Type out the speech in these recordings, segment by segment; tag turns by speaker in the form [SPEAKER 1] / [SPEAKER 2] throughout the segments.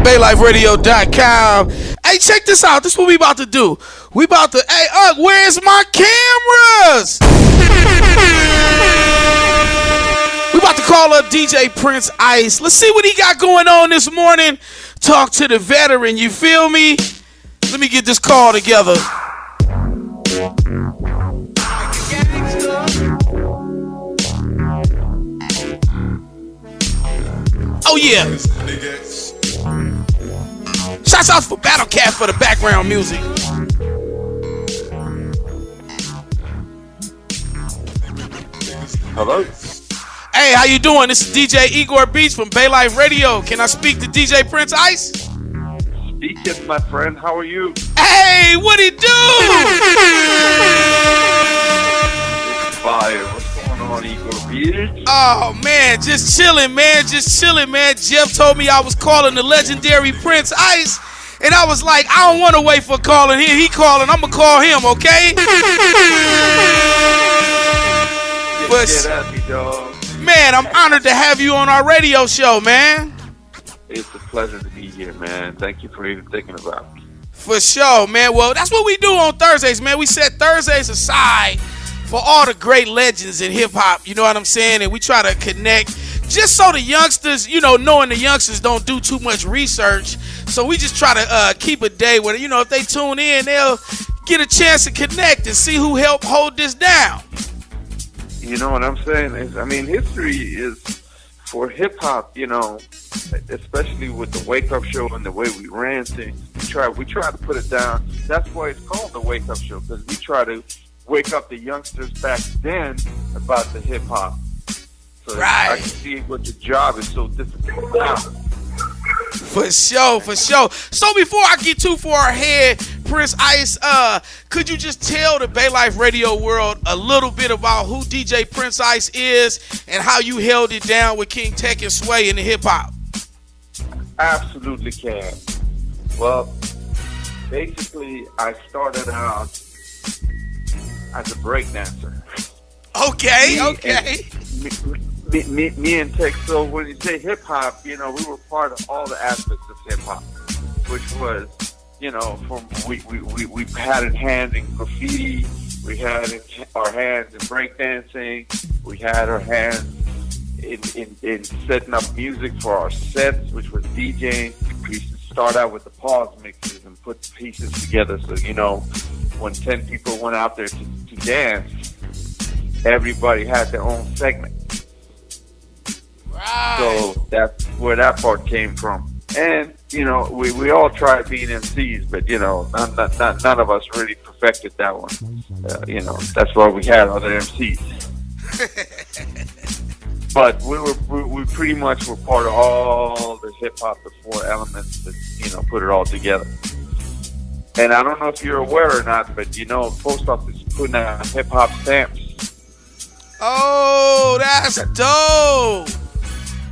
[SPEAKER 1] BayLifeRadio.com. Hey, check this out. This is what we about to do. We about to, hey, where's my cameras? We about to call up DJ Prince Ice. Let's see what he got going on this morning. Talk to the veteran, you feel me? Let me get this call together. Oh, yeah. Shouts out for Battle Cat for the background music.
[SPEAKER 2] Hello?
[SPEAKER 1] Hey, how you doing? This is DJ Igor Beach from Bay Life Radio. Can I speak to DJ Prince Ice?
[SPEAKER 2] Speaking, my friend. How are you?
[SPEAKER 1] Hey, what it do?
[SPEAKER 2] It's fire. What's going on, Igor Beach?
[SPEAKER 1] Oh, man, just chilling, man. Jeff told me I was calling the legendary Prince Ice, and I was like, I don't want to wait for calling him. He calling, I'm going to call him, okay?
[SPEAKER 2] Get at me, dog.
[SPEAKER 1] Man, I'm honored to have you on our radio show, man.
[SPEAKER 2] It's a pleasure to be here, man. Thank you for even thinking about me.
[SPEAKER 1] For sure, man. Well, that's what we do on Thursdays, man. We set Thursdays aside for all the great legends in hip-hop, you know what I'm saying? And we try to connect just so the youngsters, you know, knowing the youngsters don't do too much research. So we just try to keep a day where, you know, if they tune in, they'll get a chance to connect and see who helped hold this down.
[SPEAKER 2] You know what I'm saying? History is for hip-hop, you know, especially with the Wake Up Show and the way we ran things. We try to put it down. That's why it's called the Wake Up Show, because we try to wake up the youngsters back then about the hip-hop. So
[SPEAKER 1] right.
[SPEAKER 2] I can see what the job is so difficult now.
[SPEAKER 1] For sure. So before I get too far ahead, Prince Ice, could you just tell the Bay Life Radio world a little bit about who DJ Prince Ice is and how you held it down with King Tech and Sway in the hip-hop?
[SPEAKER 2] Absolutely can. Well, basically, I started out as a breakdancer.
[SPEAKER 1] Okay.
[SPEAKER 2] Me and Tech. So when you say hip hop, you know, we were part of all the aspects of hip hop, which was, you know, from we had hands in graffiti, we had our hands in breakdancing, we had our hands in setting up music for our sets, which was DJing. We used to start out with the pause mixes and put the pieces together. So, you know, when 10 people went out there to dance, everybody had their own segment.
[SPEAKER 1] Right.
[SPEAKER 2] So that's where that part came from. And, you know, we all tried being MCs, but, you know, none of us really perfected that one. You know, that's why we had other MCs. But we pretty much were part of all the hip-hop, the four elements that, you know, put it all together. And I don't know if you're aware or not, but, you know, Post Office is putting out hip-hop stamps.
[SPEAKER 1] Oh, that's dope.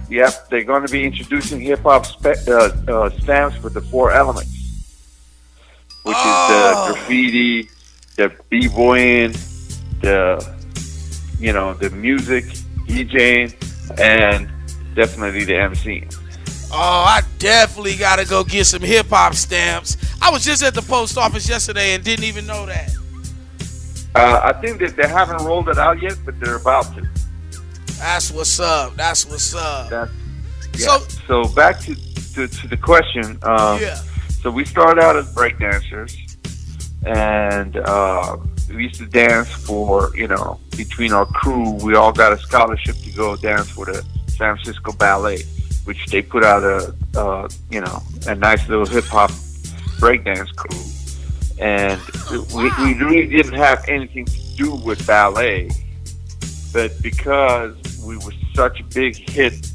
[SPEAKER 2] Yep, they're going to be introducing hip-hop stamps for the four elements, which is the graffiti, the b-boying, the music, DJing, and definitely the MCing.
[SPEAKER 1] Oh, I definitely got to go get some hip-hop stamps. I was just at the post office yesterday and didn't even know that.
[SPEAKER 2] I think that they haven't rolled it out yet, but they're about to.
[SPEAKER 1] That's what's up.
[SPEAKER 2] So back to the question. So we started out as breakdancers, and we used to dance for, you know, between our crew, we all got a scholarship to go dance for the San Francisco Ballet, which they put out a nice little hip hop breakdance crew. And we really didn't have anything to do with ballet, but because we were such a big hit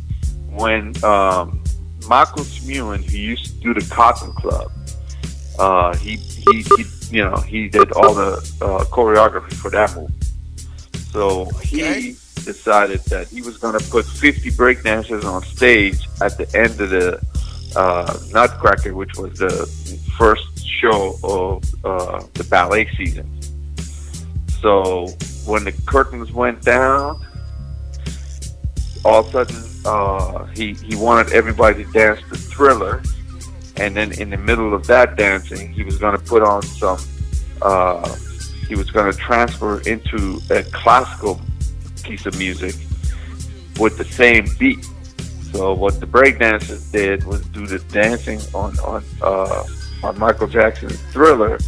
[SPEAKER 2] when Marco Smuin, who used to do the Cotton Club, he did all the choreography for that movie. So he decided that he was going to put 50 breakdancers on stage at the end of the Nutcracker, which was the first show of the ballet season. So when the curtains went down, all of a sudden he wanted everybody to dance to Thriller, and then in the middle of that dancing, he was going to put on some. He was going to transfer into a classical piece of music with the same beat. So what the breakdancers did was do the dancing on Michael Jackson's Thriller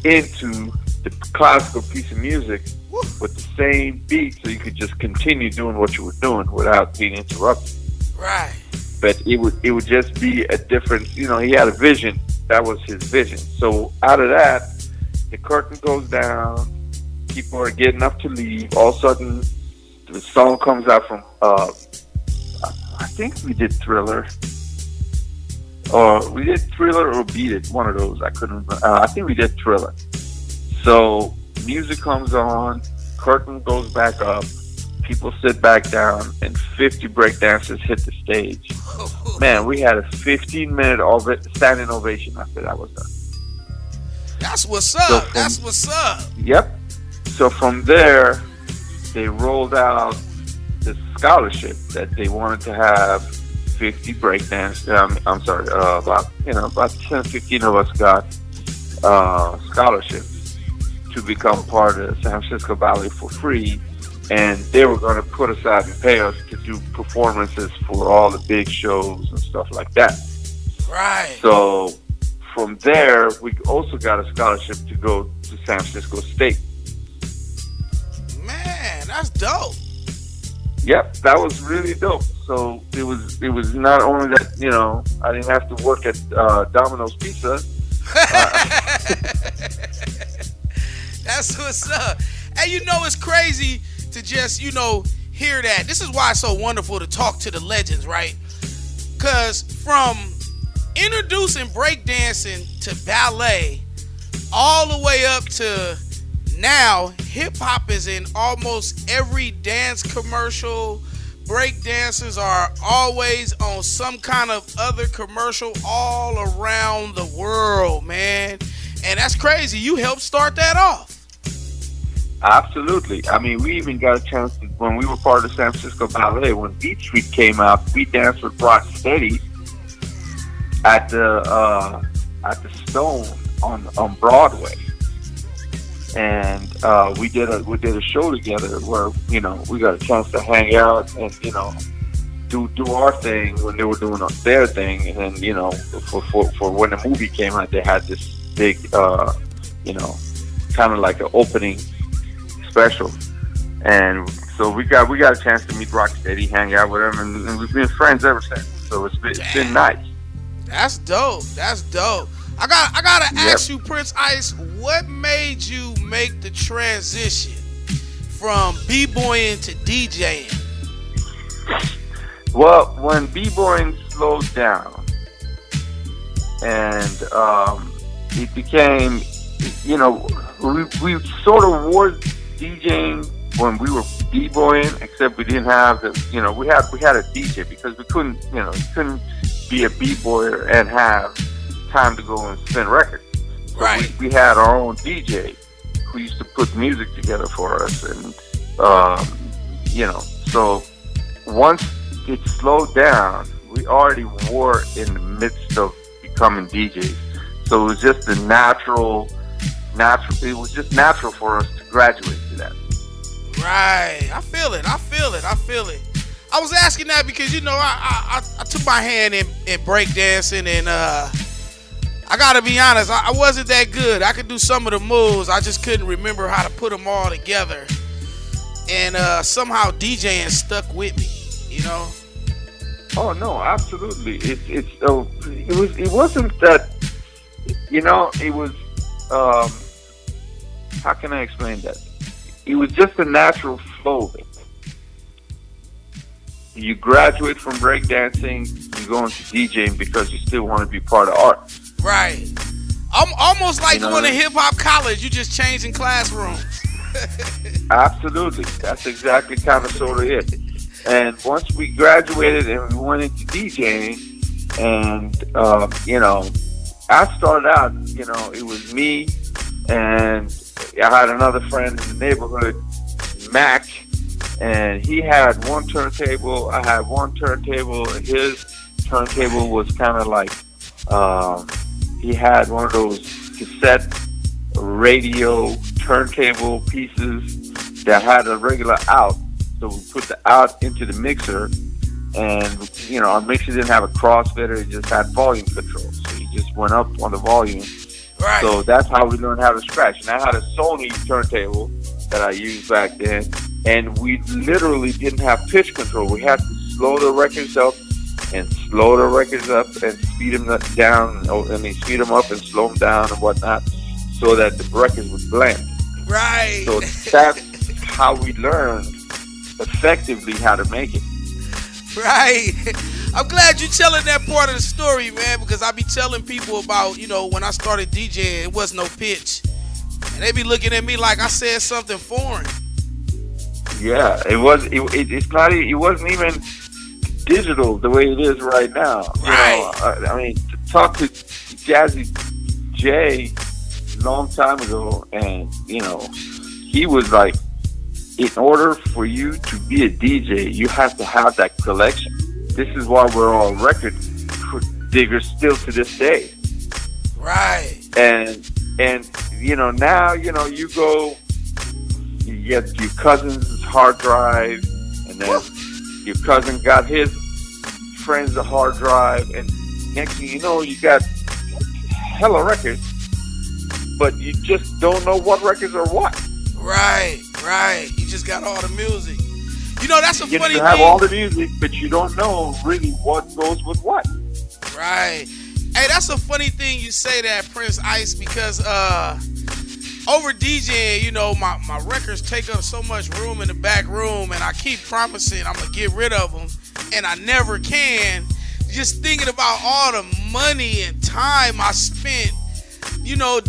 [SPEAKER 2] into the classical piece of music with the same beat, so you could just continue doing what you were doing without being interrupted.
[SPEAKER 1] Right.
[SPEAKER 2] But it would just be a different. He had a vision. That was his vision. So out of that, the curtain goes down. People are getting up to leave. All of a sudden, the song comes out from. I think we did Thriller. Or we did Thriller or Beat It. One of those. I couldn't remember. I think we did Thriller. So music comes on. Curtain goes back up. People sit back down, and 50 breakdancers hit the stage. Man, we had a 15-minute standing ovation after that was done.
[SPEAKER 1] That's what's up. That's what's up.
[SPEAKER 2] Yep. So from there, they rolled out the scholarship that they wanted to have 50 breakdancers. I'm sorry, about 10, 15 of us got scholarships to become part of the San Francisco Ballet for free. And they were going to put us out and pay us to do performances for all the big shows and stuff like that.
[SPEAKER 1] Right.
[SPEAKER 2] So from there, we also got a scholarship to go to San Francisco State.
[SPEAKER 1] Man, that's dope.
[SPEAKER 2] Yep, that was really dope. So it was not only that, I didn't have to work at Domino's Pizza.
[SPEAKER 1] That's what's up. And it's crazy to just, hear that. This is why it's so wonderful to talk to the legends, right? Because from introducing breakdancing to ballet all the way up to now, hip-hop is in almost every dance commercial. Breakdancers are always on some kind of other commercial all around the world, man. And that's crazy. You helped start that off.
[SPEAKER 2] Absolutely. I mean, we even got a chance to, when we were part of the San Francisco Ballet, when Beat Street came out, we danced with Rock Steady at the Stone on Broadway, and we did a show together where we got a chance to hang out and do our thing when they were doing their thing, and then for when the movie came out, they had this big kind of like an opening special, and so we got a chance to meet Rocksteady, hang out with him, and we've been friends ever since. So it's been nice.
[SPEAKER 1] That's dope. I gotta ask you, Prince Ice, what made you make the transition from b-boying to DJing?
[SPEAKER 2] Well, when b-boying slowed down, and it became, we sort of were DJing when we were b-boying, except we didn't have the, we had a DJ because we couldn't be a b-boyer and have time to go and spin records. So
[SPEAKER 1] right.
[SPEAKER 2] We had our own DJ who used to put music together for us, and so once it slowed down, we already were in the midst of becoming DJs. So it was just a natural. It was just natural for us to graduate to that.
[SPEAKER 1] Right. I feel it. I was asking that because, I took my hand in breakdancing, and I got to be honest, I wasn't that good. I could do some of the moves. I just couldn't remember how to put them all together. And somehow DJing stuck with me,
[SPEAKER 2] Oh, no, absolutely. It wasn't that, it was, how can I explain that? It was just a natural flow of it. You graduate from breakdancing, you go into DJing because you still want to be part of art.
[SPEAKER 1] Right. I'm almost like going to hip-hop college. You just changing classrooms.
[SPEAKER 2] Absolutely. That's exactly kind of sort of it. And once we graduated and we went into DJing, and, I started out, it was me, and I had another friend in the neighborhood, Mac, and he had one turntable, I had one turntable, and his turntable was kind of like He had one of those cassette radio turntable pieces that had a regular out. So we put the out into the mixer, and our mixer didn't have a crossfader; it just had volume control. So you just went up on the volume.
[SPEAKER 1] Right.
[SPEAKER 2] So that's how we learned how to scratch. And I had a Sony turntable that I used back then, and we literally didn't have pitch control. We had to slow the records up and slow the records up and speed them down. Speed them up and slow them down and whatnot, so that the records would blend.
[SPEAKER 1] Right.
[SPEAKER 2] So that's how we learned effectively how to make it.
[SPEAKER 1] Right. I'm glad you're telling that part of the story, man, because I be telling people about, when I started DJing, it was no pitch. And they be looking at me like I said something foreign.
[SPEAKER 2] Yeah, it wasn't even digital the way it is right now.
[SPEAKER 1] Right.
[SPEAKER 2] To talk to Jazzy J long time ago, and he was like, in order for you to be a DJ, you have to have that collection. This is why we're all record diggers still to this day.
[SPEAKER 1] Right.
[SPEAKER 2] And now you go, you get your cousin's hard drive, and then your cousin got his friend's hard drive, and next thing you know, you got hella records, but you just don't know what records are what.
[SPEAKER 1] Right. You just got all the music. That's a funny thing.
[SPEAKER 2] You have all the music, but you don't know really what goes with what.
[SPEAKER 1] Right. Hey, that's a funny thing you say that, Prince Ice, because over DJing, my records take up so much room in the back room, and I keep promising I'm going to get rid of them, and I never can. Just thinking about all the money and time I spent,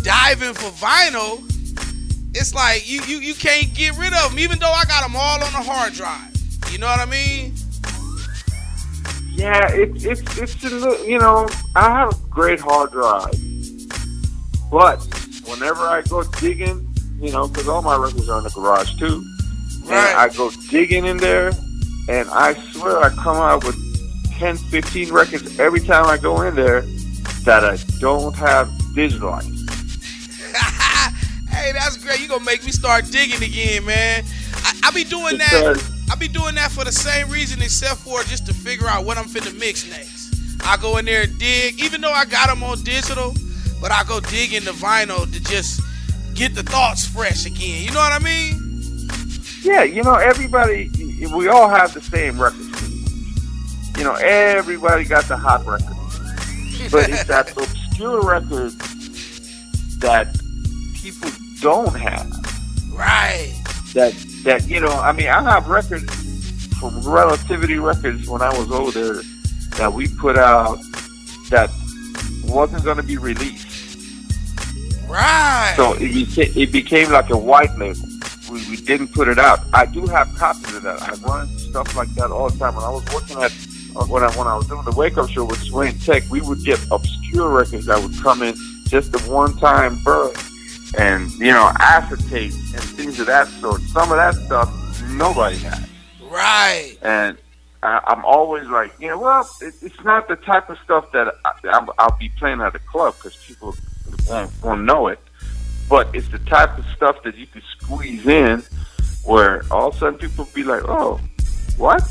[SPEAKER 1] diving for vinyl, it's like you can't get rid of them, even though I got them all on the hard drive. You know what I mean?
[SPEAKER 2] Yeah, I have a great hard drive, but whenever I go digging, because all my records are in the garage too,
[SPEAKER 1] right.
[SPEAKER 2] And I go digging in there, and I swear I come out with 10, 15 records every time I go in there that I don't have digitalized.
[SPEAKER 1] Hey, that's great. You gonna make me start digging again, man. I be doing that. I be doing that for the same reason, except for just to figure out what I'm finna mix next. I go in there and dig, even though I got them on digital, but I go dig in the vinyl to just get the thoughts fresh again. You know what I mean?
[SPEAKER 2] Yeah, everybody, we all have the same records. Everybody got the hot record, but it's that obscure record that people don't have.
[SPEAKER 1] Right.
[SPEAKER 2] That I have records from Relativity Records when I was older that we put out that wasn't going to be released.
[SPEAKER 1] Right.
[SPEAKER 2] So it became like a white label. We didn't put it out. I do have copies of that. I run stuff like that all the time. When I was working when I was doing the Wake Up Show with Swain Tech, we would get obscure records that would come in just a one-time burn. And, acetate and things of that sort. Some of that stuff nobody has.
[SPEAKER 1] Right.
[SPEAKER 2] And I'm always like, it's not the type of stuff that I'll be playing at a club because people won't know it. But it's the type of stuff that you can squeeze in where all of a sudden people be like, oh, what?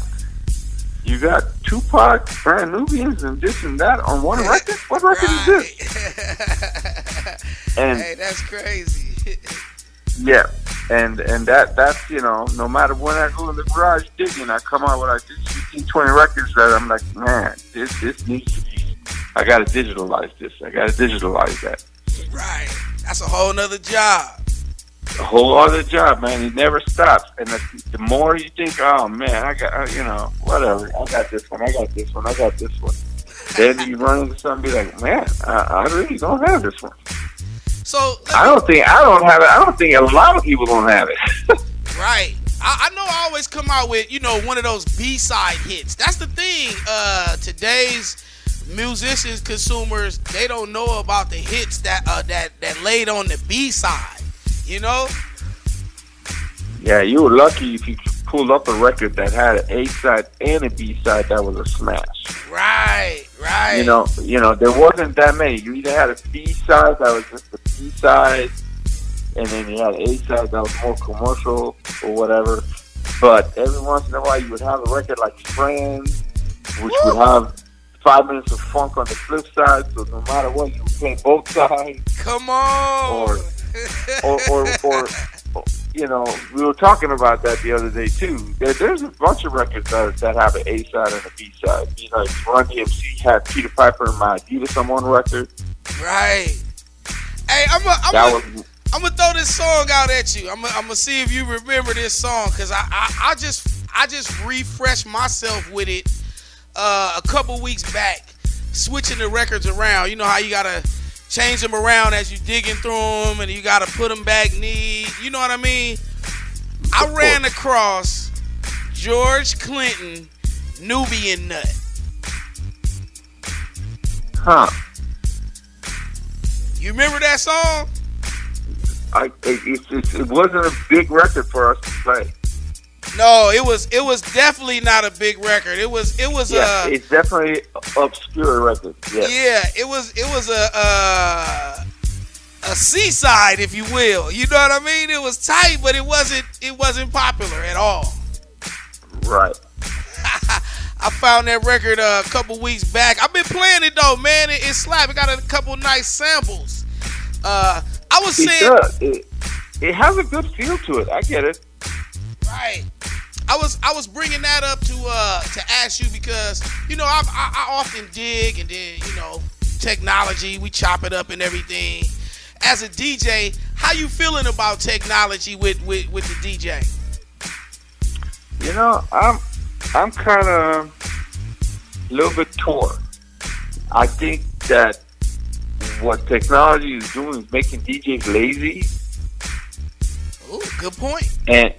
[SPEAKER 2] You got Tupac, Brand Nubians, and this and that on one record? What record is this? And
[SPEAKER 1] hey, that's crazy.
[SPEAKER 2] Yeah, and that's no matter when I go in the garage digging, I come out with like 15, 20 records that I'm like, man, this needs to be. I gotta digitalize this. I gotta digitalize that.
[SPEAKER 1] Right, that's a whole nother job.
[SPEAKER 2] A whole other job, man. It never stops. And the more you think, oh man, I got whatever. I got this one. I got this one. I got this one. Then you run into something and be like, man, I really don't have this one.
[SPEAKER 1] So
[SPEAKER 2] I don't think a lot of people don't have it.
[SPEAKER 1] Right. I know I always come out with, one of those B-side hits. That's the thing. Today's musicians, consumers, they don't know about the hits that laid on the B-side.
[SPEAKER 2] Yeah, you were lucky if you pulled up a record that had an A-side and a B-side that was a smash.
[SPEAKER 1] Right. Right.
[SPEAKER 2] There wasn't that many. You either had a B side that was just the B side, and then you had an A side that was more commercial or whatever. But every once in a while, you would have a record like Friends, which would have 5 minutes of funk on the flip side. So no matter what, you would play both sides.
[SPEAKER 1] Come on.
[SPEAKER 2] Or we were talking about that the other day too. There's a bunch of records that have an A side and a B side. Like Run DMC had Peter Piper and My Adidas on one record.
[SPEAKER 1] Right. Hey, I'm gonna throw this song out at you. I'm gonna see if you remember this song, because I just refreshed myself with it a couple weeks back, switching the records around. You know how you gotta change them around as you digging through them, and you gotta put them back neat. You know what I mean? I ran across George Clinton, Nubian Nut.
[SPEAKER 2] Huh?
[SPEAKER 1] You remember that song?
[SPEAKER 2] It wasn't a big record for us to play.
[SPEAKER 1] No, it was definitely not a big record. It's
[SPEAKER 2] definitely obscure record. Yeah.
[SPEAKER 1] Yeah, it was a C-side, if you will. You know what I mean? It was tight, but it wasn't popular at all.
[SPEAKER 2] Right.
[SPEAKER 1] I found that record a couple weeks back. I've been playing it though, man. It slapped. It got a couple nice samples. I was saying
[SPEAKER 2] it has a good feel to it. I get it.
[SPEAKER 1] Right. I was bringing that up to ask you because I often dig, and then technology, we chop it up and everything. As a DJ, how you feeling about technology with the DJ?
[SPEAKER 2] I'm kind of a little bit torn. I think that what technology is doing is making DJs lazy.
[SPEAKER 1] Ooh, good point.
[SPEAKER 2] And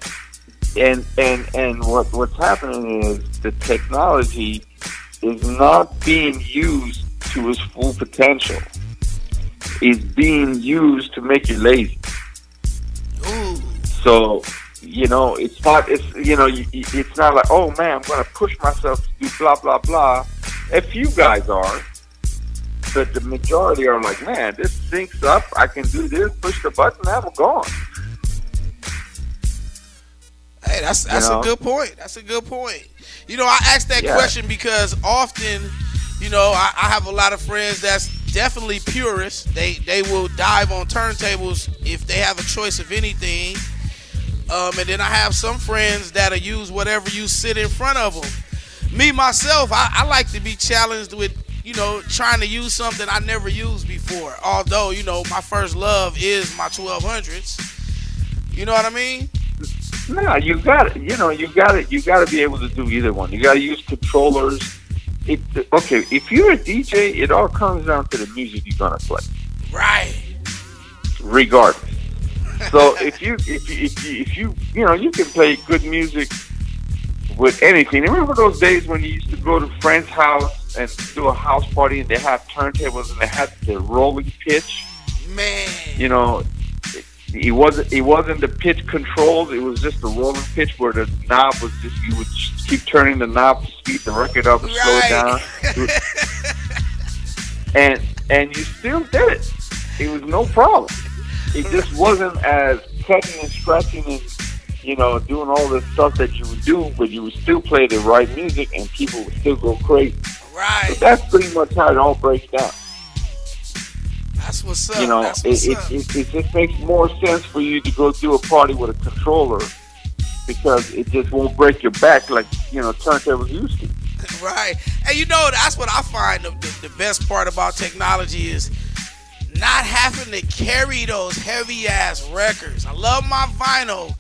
[SPEAKER 2] what's happening is the technology is not being used to its full potential. It's being used to make you lazy.
[SPEAKER 1] Ooh.
[SPEAKER 2] So it's not like, oh man, I'm gonna push myself to do blah blah blah. A few guys are, but the majority are like, man, this syncs up. I can do this. Push the button. I'm gone.
[SPEAKER 1] Hey, that's a good point. That's a good point. I asked that question because often, I have a lot of friends that's definitely purists. They will dive on turntables if they have a choice of anything. And then I have some friends that'll use whatever you sit in front of them. Me, myself, I like to be challenged with, trying to use something I never used before. Although, my first love is my 1200s. You know what I mean?
[SPEAKER 2] No, you got it. You got to be able to do either one. You got to use controllers. If you're a DJ, it all comes down to the music you're gonna play.
[SPEAKER 1] Right.
[SPEAKER 2] Regardless. So if you you can play good music with anything. Remember those days when you used to go to a friend's house and do a house party and they had turntables and they had the rolling pitch?
[SPEAKER 1] Man.
[SPEAKER 2] It wasn't the pitch controlled. It was just the rolling pitch where the knob was just, you would just keep turning the knob to speed the record up and slow it down. and you still did it. It was no problem. It just wasn't as cutting and scratching and doing all the stuff that you would do, but you would still play the right music and people would still go crazy.
[SPEAKER 1] Right.
[SPEAKER 2] So that's pretty much how it all breaks down.
[SPEAKER 1] That's what's up.
[SPEAKER 2] It just makes more sense for you to go do a party with a controller because it just won't break your back like turntables used to.
[SPEAKER 1] Right. And that's what I find the best part about technology is not having to carry those heavy ass records. I love my vinyl,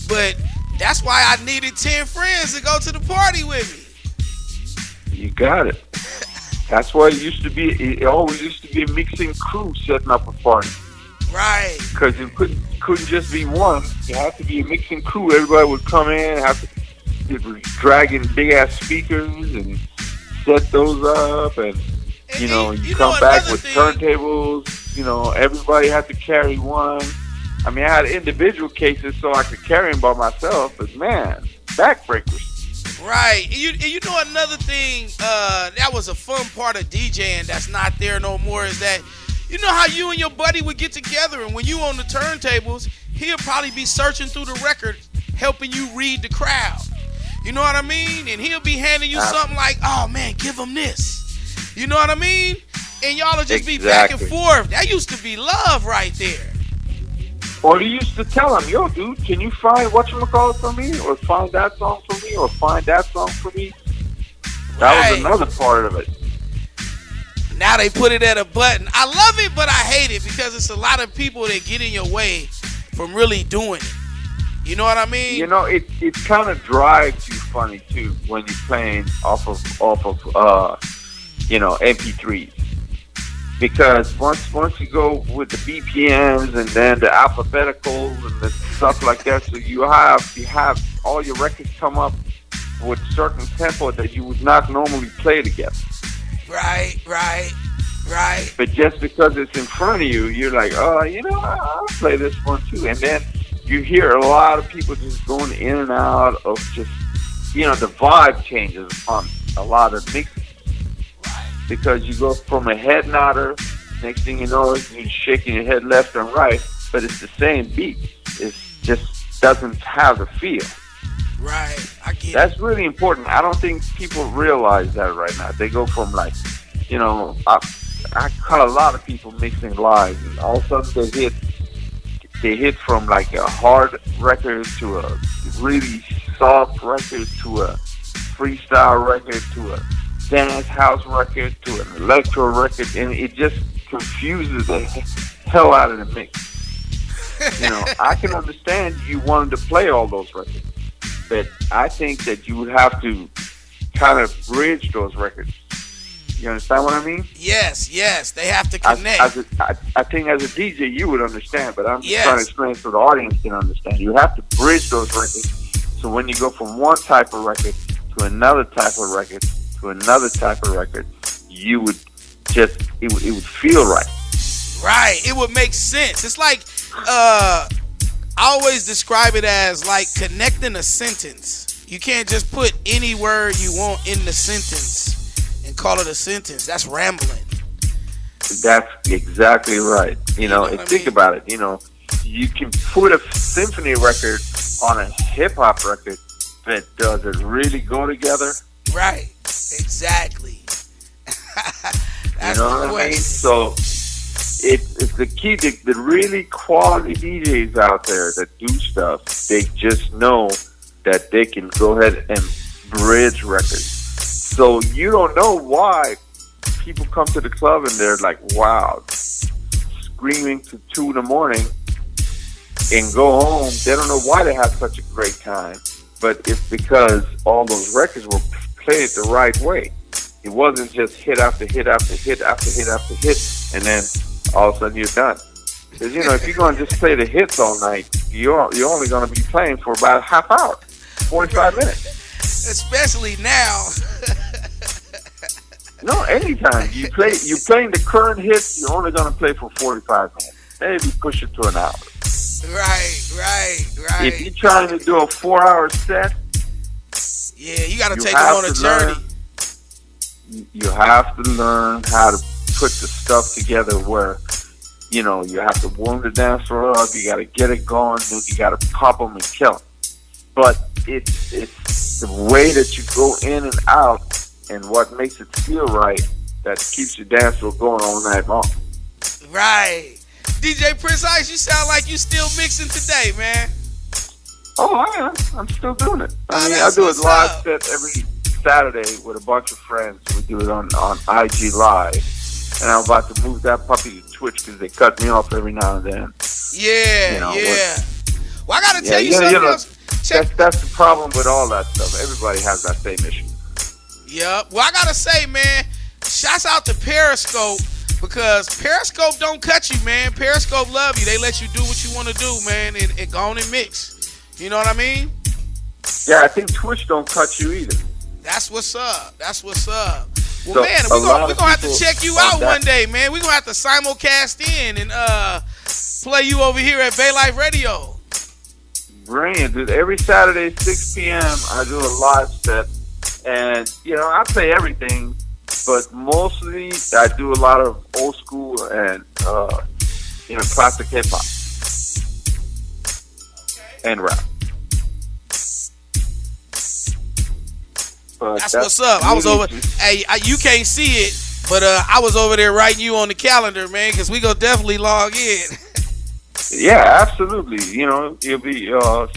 [SPEAKER 1] but that's why I needed 10 friends to go to the party with me.
[SPEAKER 2] You got it. That's why it always used to be a mixing crew setting up a party.
[SPEAKER 1] Right.
[SPEAKER 2] Because it couldn't just be one. It had to be a mixing crew. Everybody would come in, drag in big ass speakers and set those up, and you come back with turntables. Everybody had to carry one. I mean, I had individual cases so I could carry them by myself, but man, backbreakers.
[SPEAKER 1] Right. And you know another thing that was a fun part of DJing that's not there no more is that you know how you and your buddy would get together and when you on the turntables, he'll probably be searching through the record, helping you read the crowd. You know what I mean? And he'll be handing you something like, oh man, give him this. You know what I mean? And y'all will just be back and forth. That used to be love right there.
[SPEAKER 2] Or you used to tell him, yo, dude, can you find whatchamacallit for me? Or find that song for me? Or find that song for me? That was another part of it.
[SPEAKER 1] Now they put it at a button. I love it, but I hate it because it's a lot of people that get in your way from really doing it. You know what I mean?
[SPEAKER 2] You know, it kind of drives you funny, too, when you're playing off of MP3s. Because once you go with the BPMs and then the alphabeticals and the stuff like that, so you have all your records come up with certain tempo that you would not normally play together.
[SPEAKER 1] Right.
[SPEAKER 2] But just because it's in front of you, you're like, oh, I'll play this one too. And then you hear a lot of people just going in and out of just, the vibe changes on a lot of mixes. Because you go from a head nodder, next thing you know, you're shaking your head left and right, but it's the same beat. It just doesn't have the feel.
[SPEAKER 1] Right, I get it.
[SPEAKER 2] That's really important. I don't think people realize that right now. They go from I cut a lot of people mixing live, and all of a sudden they hit from like a hard record to a really soft record to a freestyle record to a dance house record to an electro record, and it just confuses the hell out of the mix. I can understand you wanted to play all those records, but I think that you would have to kind of bridge those records. You understand what I mean?
[SPEAKER 1] Yes, they have to connect.
[SPEAKER 2] I think as a DJ you would understand, but I'm just trying to explain so the audience can understand. You have to bridge those records, so when you go from one type of record to another type of record, to another type of record, you would just it would feel right.
[SPEAKER 1] Right, it would make sense. It's like I always describe it as like connecting a sentence. You can't just put any word you want in the sentence and call it a sentence. That's rambling.
[SPEAKER 2] That's exactly right. Think about it. You can put a symphony record on a hip hop record, but does it really go together?
[SPEAKER 1] Right. Exactly. That's
[SPEAKER 2] you know what I mean? So it's the key. The really quality DJs out there that do stuff, they just know that they can go ahead and bridge records. So you don't know why people come to the club and they're like, wow, screaming to 2 in the morning and go home. They don't know why they have such a great time, but it's because all those records were played the right way. It wasn't just hit after hit after hit after hit after hit, and then all of a sudden you're done. Because if you're going to just play the hits all night, you're only going to be playing for about a half hour, 45 minutes.
[SPEAKER 1] Especially now.
[SPEAKER 2] No, anytime you're playing the current hits, you're only going to play for 45 minutes. Maybe push it to an hour.
[SPEAKER 1] Right.
[SPEAKER 2] If you're trying to do a 4-hour set,
[SPEAKER 1] you got to take them on a journey.
[SPEAKER 2] You have to learn how to put the stuff together where, you have to warm the dance floor up, you got to get it going, then you got to pop them and kill them. But it's the way that you go in and out and what makes it feel right that keeps your dance floor going all night long.
[SPEAKER 1] Right. DJ Prince Ice, you sound like you still mixing today, man.
[SPEAKER 2] Oh, I am. I'm still doing it. I do a live set every Saturday with a bunch of friends. We do it on IG Live. And I'm about to move that puppy to Twitch because they cut me off every now and then.
[SPEAKER 1] Yeah. Well, I got to tell you something else.
[SPEAKER 2] That's the problem with all that stuff. Everybody has that same issue.
[SPEAKER 1] Yep. Well, I got to say, man, shouts out to Periscope because Periscope don't cut you, man. Periscope love you. They let you do what you want to do, man, and go on and mix. You know what I mean?
[SPEAKER 2] Yeah, I think Twitch don't cut you either.
[SPEAKER 1] That's what's up. Well, man, we're going to have to check you out one day, man. We're going to have to simulcast in and play you over here at Bay Life Radio.
[SPEAKER 2] brilliant, dude. Every Saturday, 6 p.m., I do a live set. And, you know, I play everything, but mostly I do a lot of old school and, you know, classic hip-hop and rap. But
[SPEAKER 1] that's what's up. I was over. Hey, you can't see it, but I was over there writing you on the calendar, man, because we gonna definitely log in.
[SPEAKER 2] Yeah, absolutely. You know, it'll be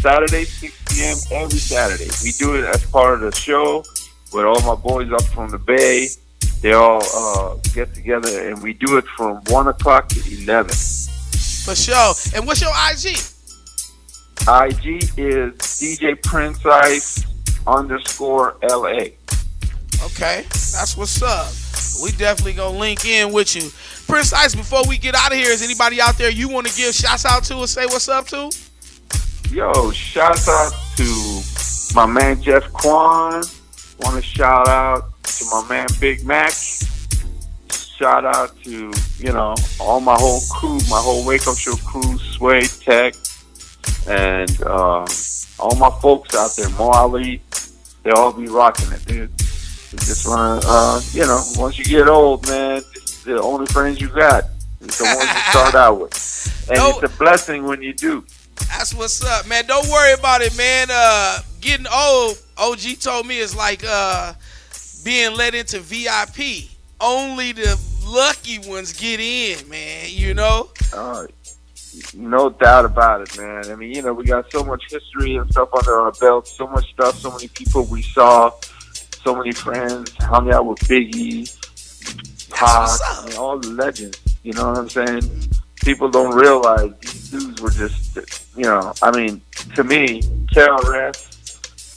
[SPEAKER 2] Saturday, 6 p.m. every Saturday. We do it as part of the show with all my boys up from the Bay. They all get together, and we do it from 1 o'clock to 11.
[SPEAKER 1] For sure. And what's your IG?
[SPEAKER 2] IG is DJ Prince Ice _LA.
[SPEAKER 1] Okay, that's what's up. We definitely gonna link in with you. Prince Ice, before we get out of here, is anybody out there you want to give shouts out to or say what's up to?
[SPEAKER 2] Yo, shouts out to my man Jeff Quan. Want to shout out to my man Big Mac. Shout out to, you know, all my whole crew, my whole Wake Up Show crew, Sway, Tech, and all my folks out there, Mo Ali. They all be rocking it, dude. You just want to, you know, once you get old, man, the only friends you got is the ones you start out with. And it's a blessing when you do.
[SPEAKER 1] That's what's up, man. Don't worry about it, man. Getting old, OG told me, is like being let into VIP. Only the lucky ones get in, man, you know?
[SPEAKER 2] No doubt about it, man. I mean, you know, we got so much history and stuff under our belt, so much stuff, so many people we saw, so many friends, hung out with Biggie, Pac, I mean, all the legends, you know what I'm saying? People don't realize these dudes were just, you know, I mean, to me, KRS,